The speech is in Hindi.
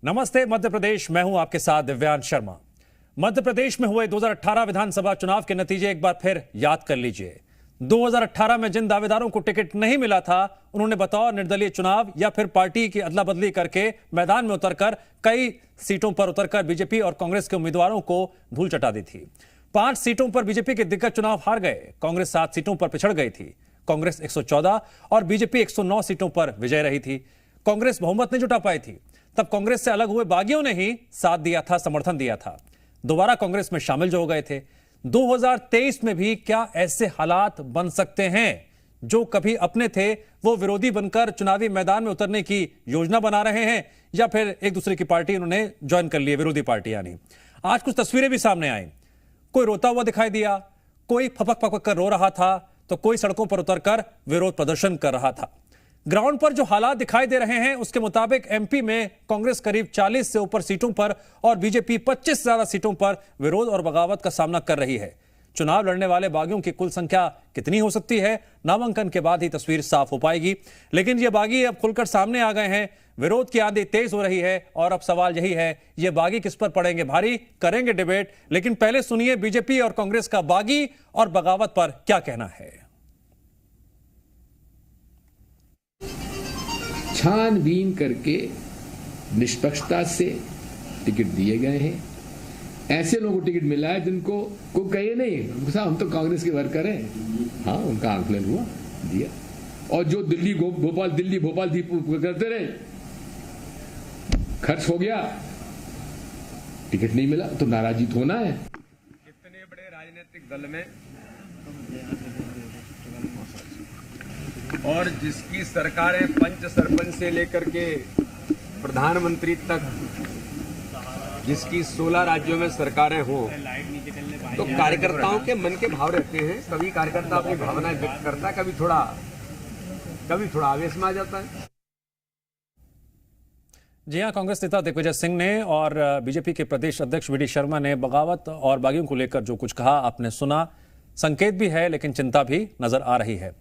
नमस्ते मध्य प्रदेश, मैं हूं आपके साथ दिव्यांश शर्मा। मध्य प्रदेश में हुए 2018 विधानसभा चुनाव के नतीजे एक बार फिर याद कर लीजिए। 2018 में जिन दावेदारों को टिकट नहीं मिला था, उन्होंने बतौर निर्दलीय चुनाव या फिर पार्टी की अदला बदली करके मैदान में उतरकर कई सीटों पर उतरकर बीजेपी और कांग्रेस के उम्मीदवारों को धूल चटा दी थी। 5 सीटों पर बीजेपी के दिग्गज चुनाव हार गए, कांग्रेस 7 सीटों पर पिछड़ गई थी। कांग्रेस 114 और बीजेपी 109 सीटों पर विजय रही थी। कांग्रेस बहुमत नहीं जुटा पाई थी। तब कांग्रेस से अलग हुए बागियों ने ही साथ दिया था, समर्थन दिया था, दोबारा कांग्रेस में शामिल जो हो गए थे। 2023 में भी क्या ऐसे हालात बन सकते हैं? जो कभी अपने थे वो विरोधी बनकर चुनावी मैदान में उतरने की योजना बना रहे हैं, या फिर एक दूसरे की पार्टी उन्होंने ज्वाइन कर ली, विरोधी पार्टी यानी। आज कुछ तस्वीरें भी सामने आई। कोई रोता हुआ दिखाई दिया, कोई फपक फपक कर रो रहा था, तो कोई सड़कों पर उतरकर विरोध प्रदर्शन कर रहा था। ग्राउंड पर जो हालात दिखाई दे रहे हैं उसके मुताबिक एमपी में कांग्रेस करीब 40 से ऊपर सीटों पर और बीजेपी 25 से ज्यादा सीटों पर विरोध और बगावत का सामना कर रही है। चुनाव लड़ने वाले बागियों की कुल संख्या कितनी हो सकती है, नामांकन के बाद ही तस्वीर साफ हो पाएगी। लेकिन ये बागी अब खुलकर सामने आ गए हैं। विरोध की आंधी तेज हो रही है और अब सवाल यही है, ये बागी किस पर पड़ेंगे भारी? करेंगे डिबेट, लेकिन पहले सुनिए बीजेपी और कांग्रेस का बागी और बगावत पर क्या कहना है। छानबीन करके निष्पक्षता से टिकट दिए गए हैं। ऐसे लोगों को टिकट मिला है जिनको को कहे नहीं साहब हम तो कांग्रेस के वर्कर हैं। हाँ, उनका आंकलन हुआ, दिया। और जो दिल्ली भोपाल थी करते रहे, खर्च हो गया, टिकट नहीं मिला तो नाराजी तो होना है। इतने बड़े राजनीतिक दल में और जिसकी सरकारें पंच सरपंच से लेकर के प्रधानमंत्री तक, जिसकी 16 राज्यों में सरकारें हों, तो कार्यकर्ताओं के मन के भाव रहते हैं। कभी कार्यकर्ता अपनी भावनाएं व्यक्त करता है, कभी थोड़ा आवेश में आ जाता है। जी हां, कांग्रेस नेता दिग्विजय सिंह ने और बीजेपी के प्रदेश अध्यक्ष वी डी शर्मा ने बगावत और बागियों को लेकर जो कुछ कहा आपने सुना। संकेत भी है लेकिन चिंता भी नजर आ रही है।